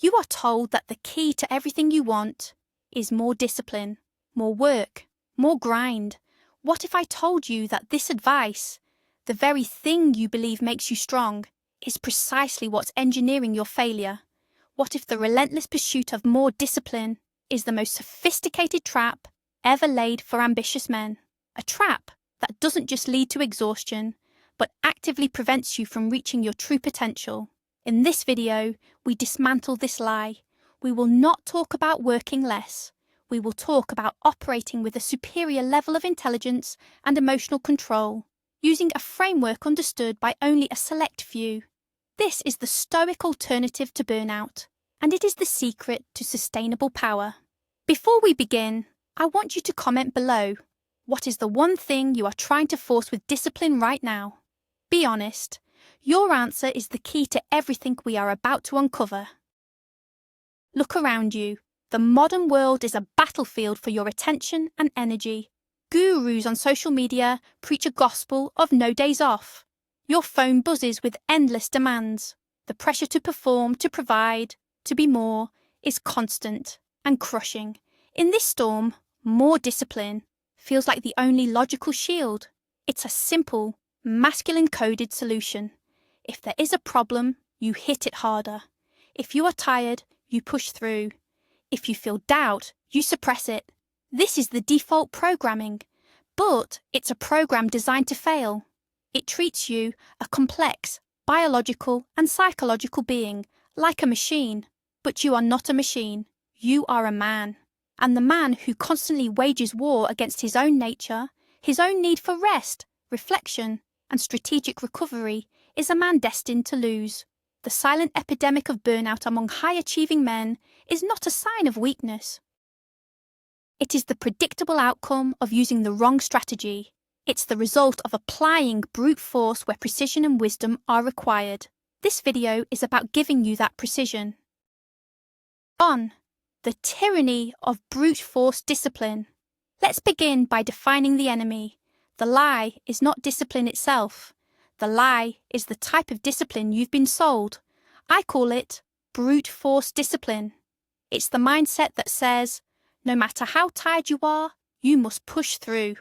You are told that the key to everything you want is more discipline, more work, more grind. What if I told you that this advice, the very thing you believe makes you strong, is precisely what's engineering your failure? What if the relentless pursuit of more discipline is the most sophisticated trap ever laid for ambitious men? A trap that doesn't just lead to exhaustion, but actively prevents you from reaching your true potential. In this video, we dismantle this lie. We will not talk about working less. We will talk about operating with a superior level of intelligence and emotional control, using a framework understood by only a select few. This is the Stoic alternative to burnout, and it is the secret to sustainable power. Before we begin, I want you to comment below. What is the one thing you are trying to force with discipline right now? Be honest. Your answer is the key to everything we are about to uncover. Look around you. The modern world is a battlefield for your attention and energy. Gurus on social media preach a gospel of no days off. Your phone buzzes with endless demands. The pressure to perform, to provide, to be more is constant and crushing. In this storm, more discipline feels like the only logical shield. It's a simple, masculine-coded solution. If there is a problem, you hit it harder. If you are tired, you push through. If you feel doubt, you suppress it. This is the default programming, but it's a program designed to fail. It treats you, a complex, biological and psychological being, like a machine. But you are not a machine. You are a man. And the man who constantly wages war against his own nature, his own need for rest, reflection, and strategic recovery is a man destined to lose. The silent epidemic of burnout among high-achieving men is not a sign of weakness. It is the predictable outcome of using the wrong strategy. It's the result of applying brute force where precision and wisdom are required. This video is about giving you that precision. On the tyranny of brute force discipline. Let's begin by defining the enemy. The lie is not discipline itself. The lie is the type of discipline you've been sold. I call it brute force discipline. It's the mindset that says, no matter how tired you are, you must push through.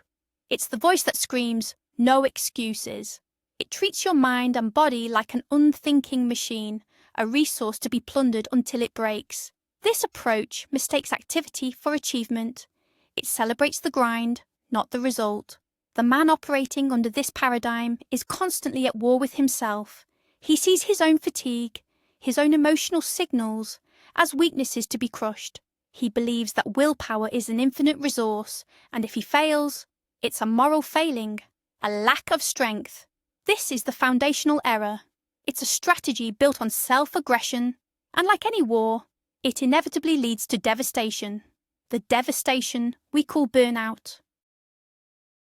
It's the voice that screams, no excuses. It treats your mind and body like an unthinking machine, a resource to be plundered until it breaks. This approach mistakes activity for achievement. It celebrates the grind, not the result. The man operating under this paradigm is constantly at war with himself. He sees his own fatigue, his own emotional signals, as weaknesses to be crushed. He believes that willpower is an infinite resource, and if he fails, it's a moral failing, a lack of strength. This is the foundational error. It's a strategy built on self-aggression, and like any war, it inevitably leads to devastation. The devastation we call burnout.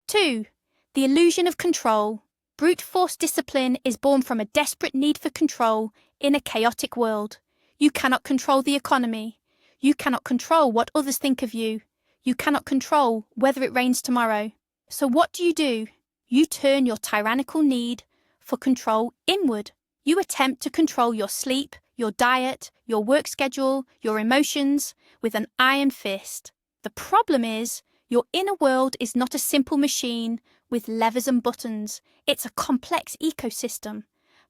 2. The illusion of control. Brute force discipline is born from a desperate need for control in a chaotic world. You cannot control the economy. You cannot control what others think of you. You cannot control whether it rains tomorrow. So what do? You turn your tyrannical need for control inward. You attempt to control your sleep, your diet, your work schedule, your emotions with an iron fist. The problem is, your inner world is not a simple machine with levers and buttons. It's a complex ecosystem.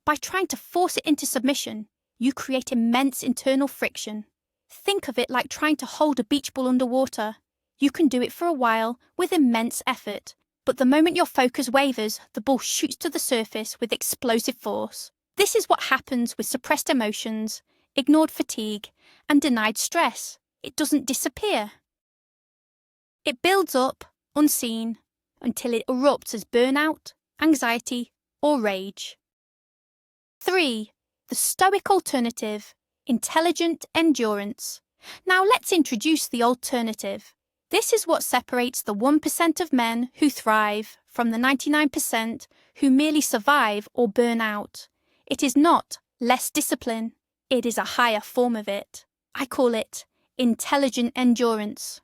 By trying to force it into submission, you create immense internal friction. Think of it like trying to hold a beach ball underwater. You can do it for a while with immense effort, but the moment your focus wavers, the ball shoots to the surface with explosive force. This is what happens with suppressed emotions, ignored fatigue, and denied stress. It doesn't disappear. It builds up, unseen, until it erupts as burnout, anxiety, or rage. 3. The Stoic alternative, intelligent endurance. Now let's introduce the alternative. This is what separates the 1% of men who thrive from the 99% who merely survive or burn out. It is not less discipline, it is a higher form of it. I call it intelligent endurance.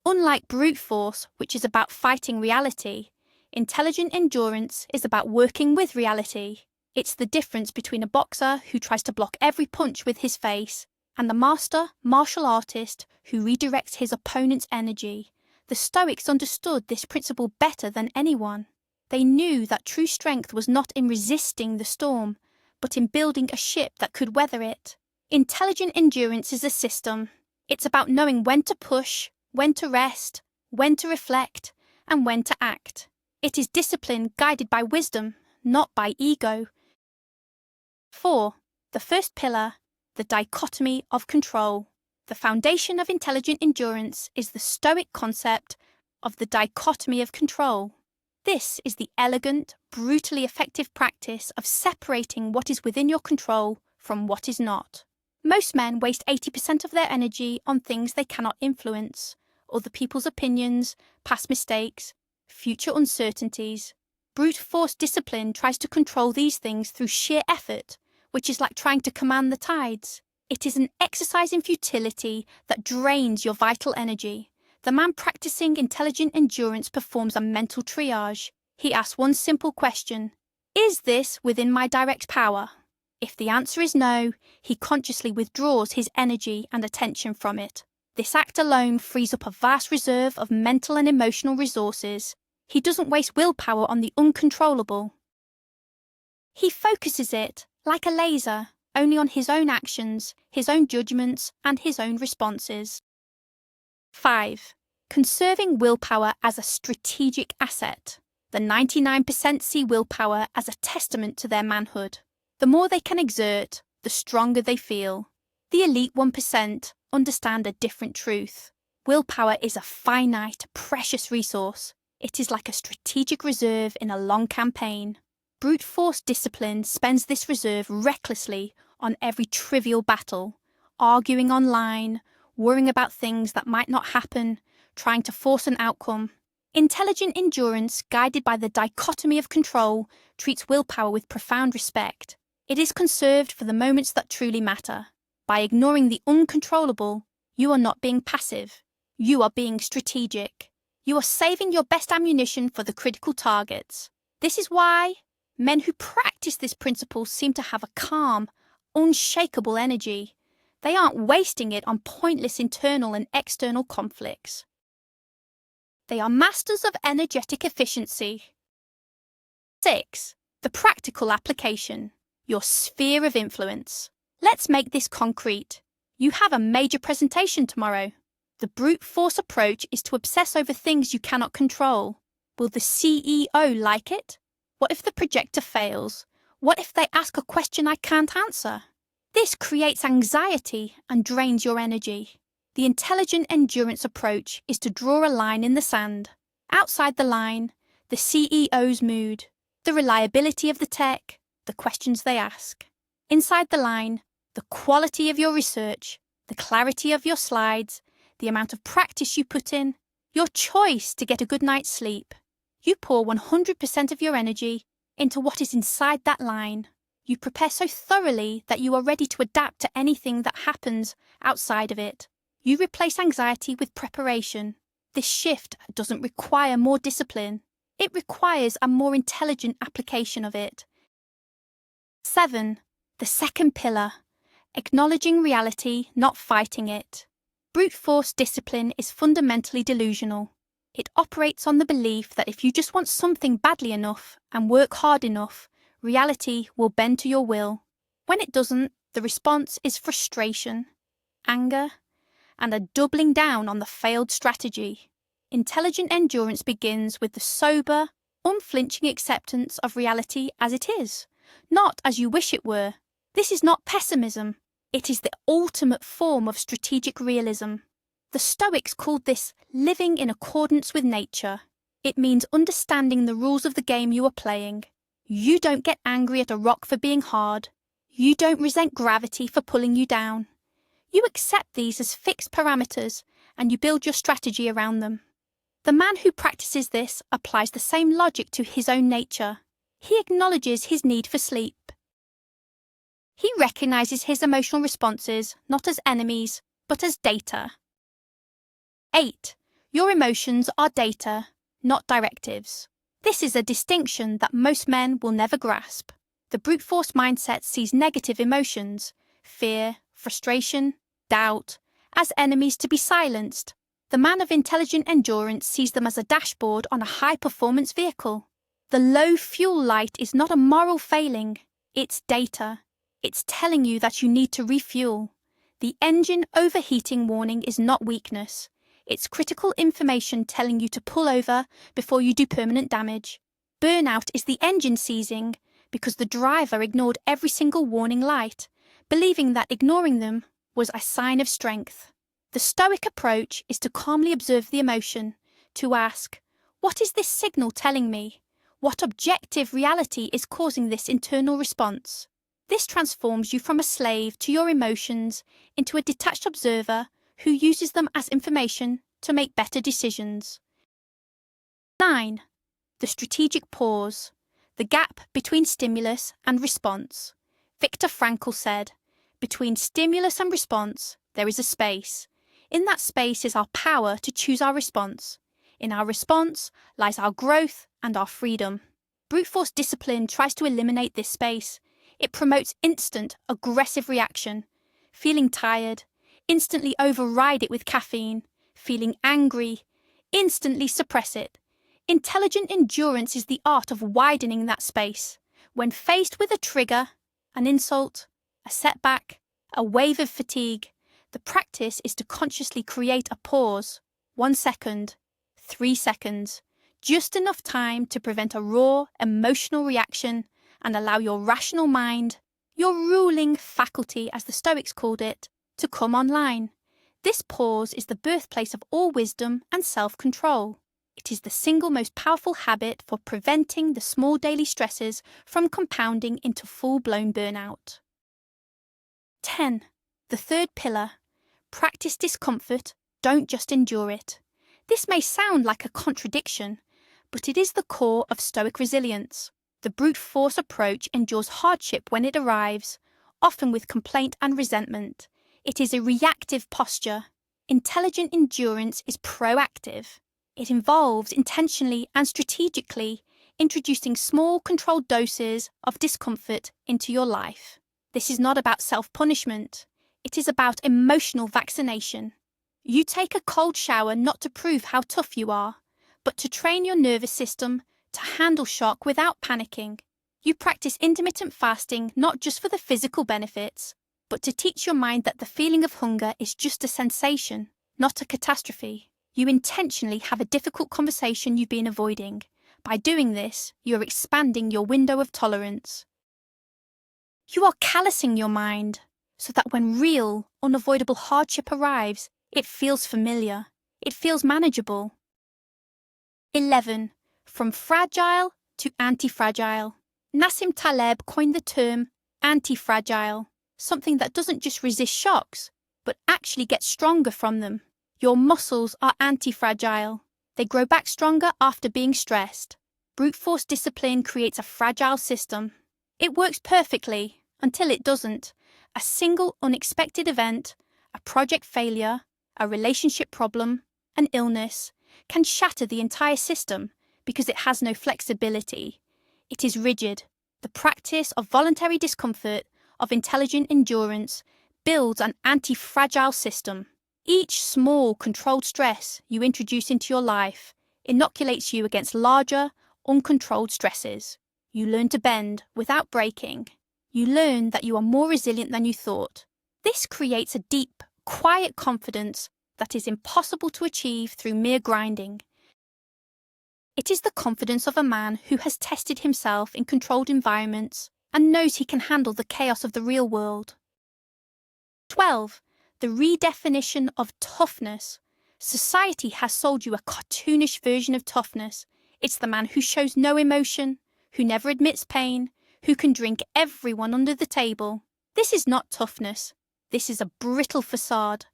Unlike brute force, which is about fighting reality, intelligent endurance is about working with reality. It's the difference between a boxer who tries to block every punch with his face and the master martial artist who redirects his opponent's energy. The Stoics understood this principle better than anyone. They knew that true strength was not in resisting the storm, but in building a ship that could weather it. Intelligent endurance is a system. It's about knowing when to push, when to rest, when to reflect, and when to act. It is discipline guided by wisdom, not by ego. 4. The first pillar, the dichotomy of control. The foundation of intelligent endurance is the Stoic concept of the dichotomy of control. This is the elegant, brutally effective practice of separating what is within your control from what is not. Most men waste 80% of their energy on things they cannot influence: other people's opinions, past mistakes, future uncertainties. Brute force discipline tries to control these things through sheer effort, which is like trying to command the tides. It is an exercise in futility that drains your vital energy. The man practicing intelligent endurance performs a mental triage. He asks one simple question: is this within my direct power? If the answer is no, he consciously withdraws his energy and attention from it. This act alone frees up a vast reserve of mental and emotional resources. He doesn't waste willpower on the uncontrollable. He focuses it, like a laser, only on his own actions, his own judgments, and his own responses. 5. Conserving willpower as a strategic asset. The 99% see willpower as a testament to their manhood. The more they can exert, the stronger they feel. The elite 1% understand a different truth. Willpower is a finite, precious resource. It is like a strategic reserve in a long campaign. Brute force discipline spends this reserve recklessly on every trivial battle, arguing online, worrying about things that might not happen, trying to force an outcome. Intelligent endurance, guided by the dichotomy of control, treats willpower with profound respect. It is conserved for the moments that truly matter. By ignoring the uncontrollable, you are not being passive. You are being strategic. You are saving your best ammunition for the critical targets. This is why men who practice this principle seem to have a calm, unshakable energy. They aren't wasting it on pointless internal and external conflicts. They are masters of energetic efficiency. 6. The practical application. Your sphere of influence. Let's make this concrete. You have a major presentation tomorrow. The brute force approach is to obsess over things you cannot control. Will the CEO like it? What if the projector fails? What if they ask a question I can't answer? This creates anxiety and drains your energy. The intelligent endurance approach is to draw a line in the sand. Outside the line, the CEO's mood, the reliability of the tech, the questions they ask. Inside the line, the quality of your research, the clarity of your slides, the amount of practice you put in, your choice to get a good night's sleep. You pour 100% of your energy into what is inside that line. You prepare so thoroughly that you are ready to adapt to anything that happens outside of it. You replace anxiety with preparation. This shift doesn't require more discipline. It requires a more intelligent application of it. 7. The second pillar. Acknowledging reality, not fighting it. Brute force discipline is fundamentally delusional. It operates on the belief that if you just want something badly enough and work hard enough, reality will bend to your will. When it doesn't, the response is frustration, anger, and a doubling down on the failed strategy. Intelligent endurance begins with the sober, unflinching acceptance of reality as it is, not as you wish it were. This is not pessimism. It is the ultimate form of strategic realism. The Stoics called this living in accordance with nature. It means understanding the rules of the game you are playing. You don't get angry at a rock for being hard. You don't resent gravity for pulling you down. You accept these as fixed parameters and you build your strategy around them. The man who practices this applies the same logic to his own nature. He acknowledges his need for sleep. He recognizes his emotional responses not as enemies, but as data. 8. Your emotions are data, not directives. This is a distinction that most men will never grasp. The brute force mindset sees negative emotions, fear, frustration, doubt, as enemies to be silenced. The man of intelligent endurance sees them as a dashboard on a high-performance vehicle. The low fuel light is not a moral failing, it's data. It's telling you that you need to refuel. The engine overheating warning is not weakness. It's critical information telling you to pull over before you do permanent damage. Burnout is the engine seizing because the driver ignored every single warning light, believing that ignoring them was a sign of strength. The Stoic approach is to calmly observe the emotion, to ask, what is this signal telling me? What objective reality is causing this internal response? This transforms you from a slave to your emotions into a detached observer who uses them as information to make better decisions. 9. The strategic pause, the gap between stimulus and response. Viktor Frankl said, between stimulus and response, there is a space. In that space is our power to choose our response. In our response lies our growth and our freedom. Brute force discipline tries to eliminate this space. It promotes instant, aggressive reaction. Feeling tired, instantly override it with caffeine. Feeling angry, instantly suppress it. Intelligent endurance is the art of widening that space. When faced with a trigger, an insult, a setback, a wave of fatigue, the practice is to consciously create a pause. 1 second, 3 seconds, just enough time to prevent a raw, emotional reaction and allow your rational mind, your ruling faculty as the Stoics called it, to come online. This pause is the birthplace of all wisdom and self-control. It is the single most powerful habit for preventing the small daily stresses from compounding into full-blown burnout. 10. The third pillar. Practice discomfort, don't just endure it. This may sound like a contradiction, but it is the core of Stoic resilience. The brute force approach endures hardship when it arrives, often with complaint and resentment. It is a reactive posture. Intelligent endurance is proactive. It involves intentionally and strategically introducing small controlled doses of discomfort into your life. This is not about self-punishment. It is about emotional vaccination. You take a cold shower not to prove how tough you are, but to train your nervous system to handle shock without panicking. You practice intermittent fasting not just for the physical benefits, but to teach your mind that the feeling of hunger is just a sensation, not a catastrophe. You intentionally have a difficult conversation you've been avoiding. By doing this, you're expanding your window of tolerance. You are callousing your mind so that when real, unavoidable hardship arrives, it feels familiar. It feels manageable. 11. From fragile to anti-fragile. Nassim Taleb coined the term anti-fragile, something that doesn't just resist shocks, but actually gets stronger from them. Your muscles are anti-fragile. They grow back stronger after being stressed. Brute force discipline creates a fragile system. It works perfectly until it doesn't. A single unexpected event, a project failure, a relationship problem, an illness, can shatter the entire system because it has no flexibility. It is rigid. The practice of voluntary discomfort, of intelligent endurance, builds an anti-fragile system. Each small, controlled stress you introduce into your life inoculates you against larger, uncontrolled stresses. You learn to bend without breaking. You learn that you are more resilient than you thought. This creates a deep, quiet confidence that is impossible to achieve through mere grinding. It is the confidence of a man who has tested himself in controlled environments and knows he can handle the chaos of the real world. 12. The redefinition of toughness. Society has sold you a cartoonish version of toughness. It's the man who shows no emotion, who never admits pain, who can drink everyone under the table. This is not toughness. This is a brittle facade.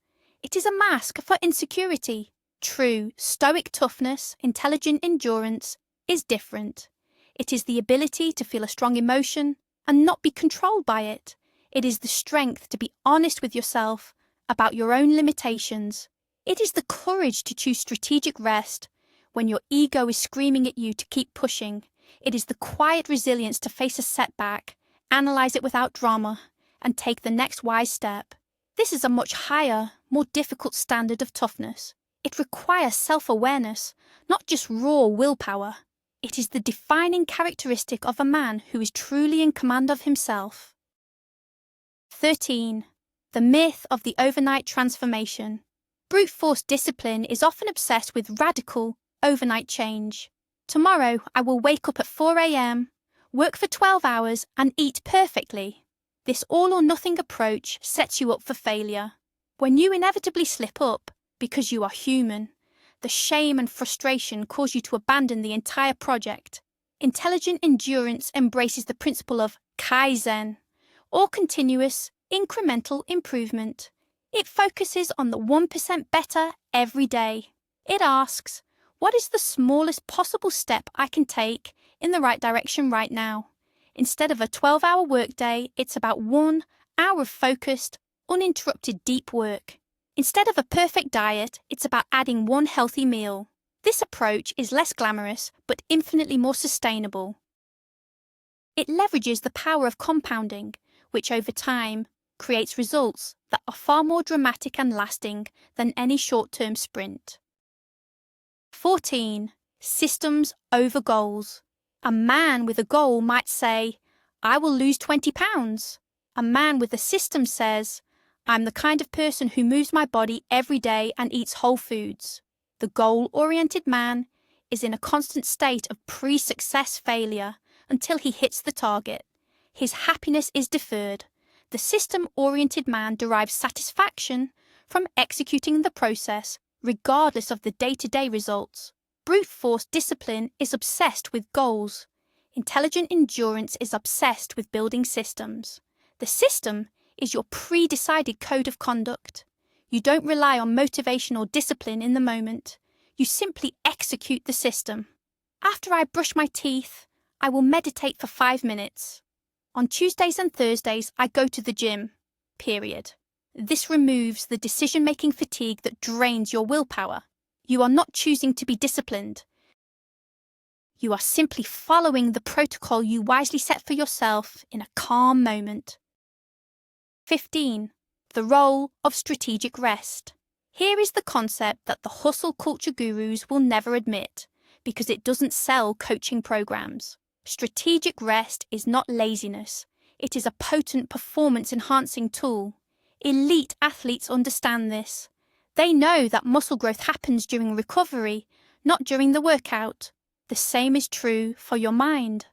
It is a mask for insecurity. True, stoic toughness, intelligent endurance, is different. It is the ability to feel a strong emotion and not be controlled by it. It is the strength to be honest with yourself about your own limitations. It is the courage to choose strategic rest when your ego is screaming at you to keep pushing. It is the quiet resilience to face a setback, analyze it without drama, and take the next wise step. This is a much higher, more difficult standard of toughness. It requires self-awareness, not just raw willpower. It is the defining characteristic of a man who is truly in command of himself. 13. The myth of the overnight transformation. Brute force discipline is often obsessed with radical, overnight change. Tomorrow I will wake up at 4 a.m., work for 12 hours and eat perfectly. This all-or-nothing approach sets you up for failure. When you inevitably slip up, because you are human, the shame and frustration cause you to abandon the entire project. Intelligent endurance embraces the principle of kaizen, or continuous, incremental improvement. It focuses on the 1% better every day. It asks, what is the smallest possible step I can take in the right direction right now? Instead of a 12-hour workday, it's about 1 hour of focused, uninterrupted deep work. Instead of a perfect diet, it's about adding 1 healthy meal. This approach is less glamorous, but infinitely more sustainable. It leverages the power of compounding, which over time creates results that are far more dramatic and lasting than any short-term sprint. 14. Systems over goals. A man with a goal might say, I will lose 20 pounds. A man with a system says, I'm the kind of person who moves my body every day and eats whole foods. The goal-oriented man is in a constant state of pre-success failure until he hits the target. His happiness is deferred. The system-oriented man derives satisfaction from executing the process, regardless of the day-to-day results. Brute force discipline is obsessed with goals. Intelligent endurance is obsessed with building systems. The system is your pre-decided code of conduct. You don't rely on motivation or discipline in the moment. You simply execute the system. After I brush my teeth, I will meditate for 5 minutes. On Tuesdays and Thursdays, I go to the gym. Period. This removes the decision-making fatigue that drains your willpower. You are not choosing to be disciplined. You are simply following the protocol you wisely set for yourself in a calm moment. 15. The role of strategic rest. Here is the concept that the hustle culture gurus will never admit, because it doesn't sell coaching programs. Strategic rest is not laziness. It is a potent performance-enhancing tool. Elite athletes understand this. They know that muscle growth happens during recovery, not during the workout. The same is true for your mind.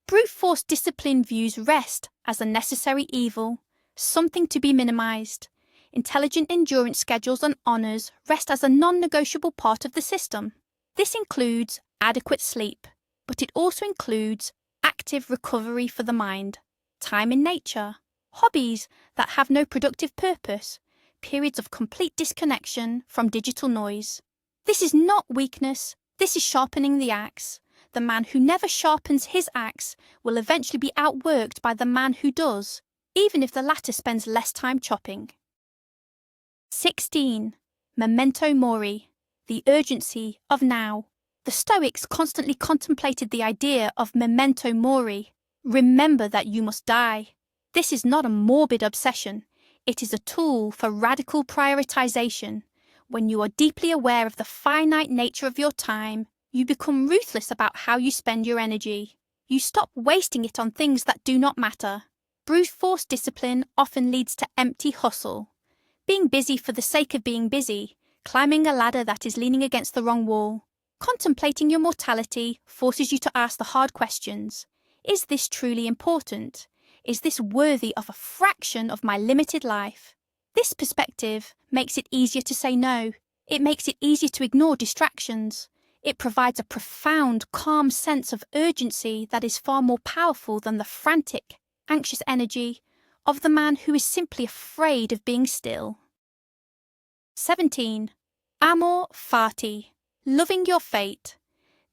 Brute force discipline views rest as a necessary evil, something to be minimized. Intelligent endurance schedules and honors rest as a non-negotiable part of the system. This includes adequate sleep, but it also includes active recovery for the mind, time in nature, hobbies that have no productive purpose, periods of complete disconnection from digital noise. This is not weakness, this is sharpening the axe. The man who never sharpens his axe will eventually be outworked by the man who does, even if the latter spends less time chopping. 16. Memento mori, the urgency of now. The Stoics constantly contemplated the idea of memento mori, remember that you must die. This is not a morbid obsession. It is a tool for radical prioritization. When you are deeply aware of the finite nature of your time, you become ruthless about how you spend your energy. You stop wasting it on things that do not matter. Brute force discipline often leads to empty hustle. Being busy for the sake of being busy, climbing a ladder that is leaning against the wrong wall. Contemplating your mortality forces you to ask the hard questions. Is this truly important? Is this worthy of a fraction of my limited life? This perspective makes it easier to say no. It makes it easier to ignore distractions. It provides a profound, calm sense of urgency that is far more powerful than the frantic, anxious energy of the man who is simply afraid of being still. 17. Amor fati, loving your fate.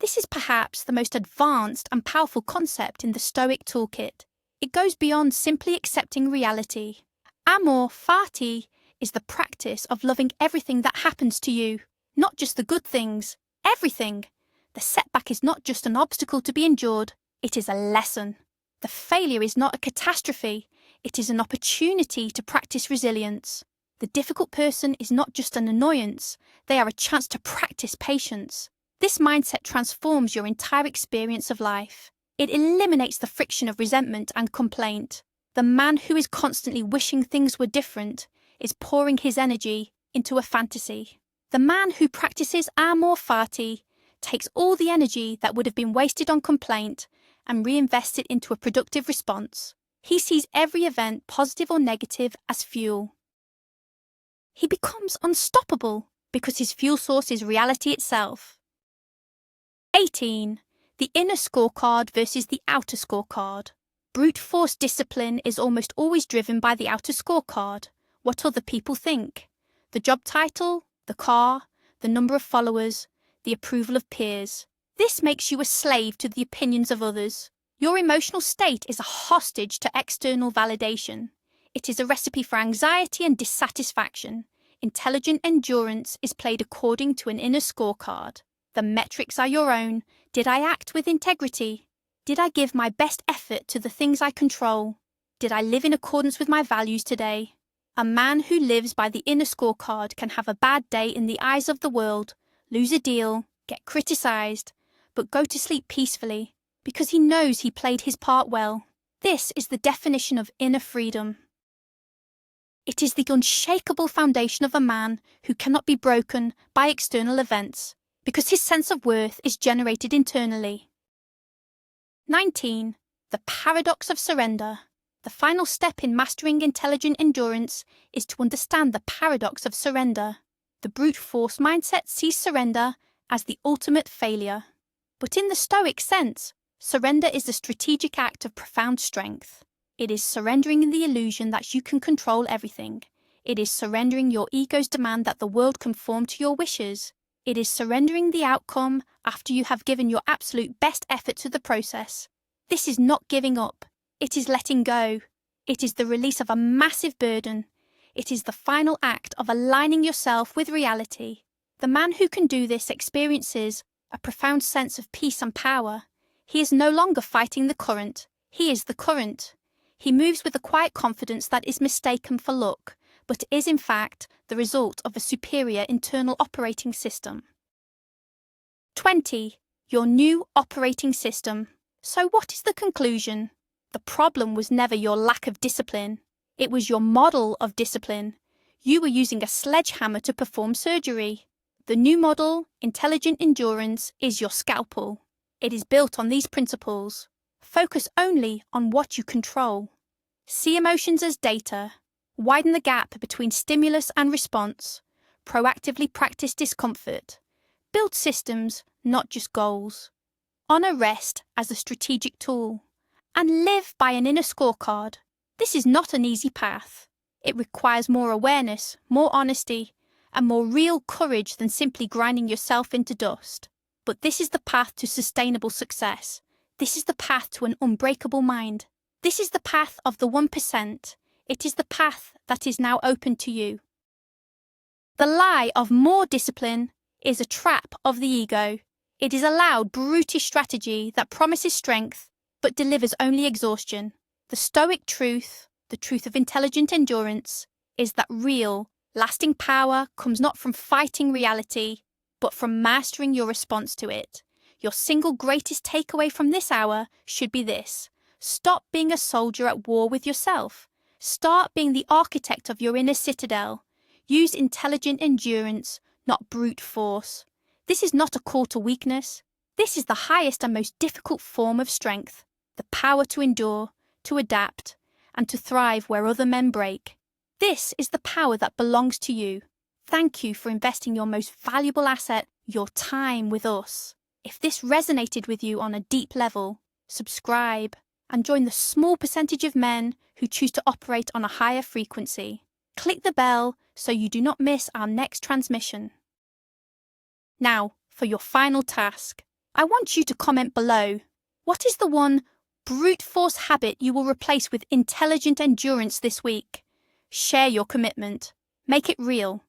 This is perhaps the most advanced and powerful concept in the Stoic toolkit. It goes beyond simply accepting reality. Amor fati is the practice of loving everything that happens to you, not just the good things, everything. The setback is not just an obstacle to be endured, it is a lesson. The failure is not a catastrophe, it is an opportunity to practice resilience. The difficult person is not just an annoyance, they are a chance to practice patience. This mindset transforms your entire experience of life. It eliminates the friction of resentment and complaint. The man who is constantly wishing things were different is pouring his energy into a fantasy. The man who practices amor fati takes all the energy that would have been wasted on complaint and reinvests it into a productive response. He sees every event, positive or negative, as fuel. He becomes unstoppable because his fuel source is reality itself. 18. The inner scorecard versus the outer scorecard. Brute force discipline is almost always driven by the outer scorecard, what other people think. The job title, the car, the number of followers, the approval of peers. This makes you a slave to the opinions of others. Your emotional state is a hostage to external validation. It is a recipe for anxiety and dissatisfaction. Intelligent endurance is played according to an inner scorecard. The metrics are your own. Did I act with integrity? Did I give my best effort to the things I control? Did I live in accordance with my values today? A man who lives by the inner scorecard can have a bad day in the eyes of the world, lose a deal, get criticized, but go to sleep peacefully because he knows he played his part well. This is the definition of inner freedom. It is the unshakable foundation of a man who cannot be broken by external events because his sense of worth is generated internally. 19. The paradox of surrender. The final step in mastering intelligent endurance is to understand the paradox of surrender. The brute force mindset sees surrender as the ultimate failure. But in the Stoic sense, surrender is a strategic act of profound strength. It is surrendering in the illusion that you can control everything. It is surrendering your ego's demand that the world conform to your wishes. It is surrendering the outcome after you have given your absolute best effort to the process. This is not giving up. It is letting go. It is the release of a massive burden. It is the final act of aligning yourself with reality. The man who can do this experiences a profound sense of peace and power. He is no longer fighting the current. He is the current. He moves with a quiet confidence that is mistaken for luck, but is in fact the result of a superior internal operating system. 20. Your new operating system. So what is the conclusion? The problem was never your lack of discipline. It was your model of discipline. You were using a sledgehammer to perform surgery. The new model, intelligent endurance, is your scalpel. It is built on these principles. Focus only on what you control. See emotions as data. Widen the gap between stimulus and response. Proactively practice discomfort. Build systems, not just goals. Honor rest as a strategic tool. And live by an inner scorecard. This is not an easy path. It requires more awareness, more honesty, and more real courage than simply grinding yourself into dust. But this is the path to sustainable success. This is the path to an unbreakable mind. This is the path of the 1%. It is the path that is now open to you. The lie of more discipline is a trap of the ego. It is a loud, brutish strategy that promises strength, but delivers only exhaustion. The Stoic truth, the truth of intelligent endurance, is that real, lasting power comes not from fighting reality, but from mastering your response to it. Your single greatest takeaway from this hour should be this. Stop being a soldier at war with yourself. Start being the architect of your inner citadel. Use intelligent endurance, not brute force. This is not a call to weakness. This is the highest and most difficult form of strength. The power to endure, to adapt, and to thrive where other men break. This is the power that belongs to you. Thank you for investing your most valuable asset, your time, with us. If this resonated with you on a deep level, subscribe and join the small percentage of men who choose to operate on a higher frequency. Click the bell so you do not miss our next transmission. Now, for your final task, I want you to comment below. What is the one brute force habit you will replace with intelligent endurance this week? Share your commitment. Make it real.